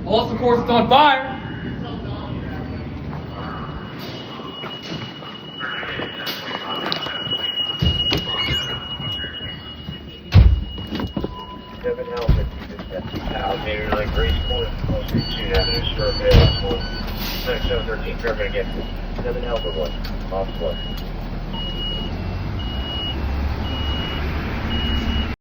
Also, of course, it's on fire. Alligator Lake Race Point, 2 Avenue, Star Bay, 713, Fairbairn again. 7 Alpha 1, off 1.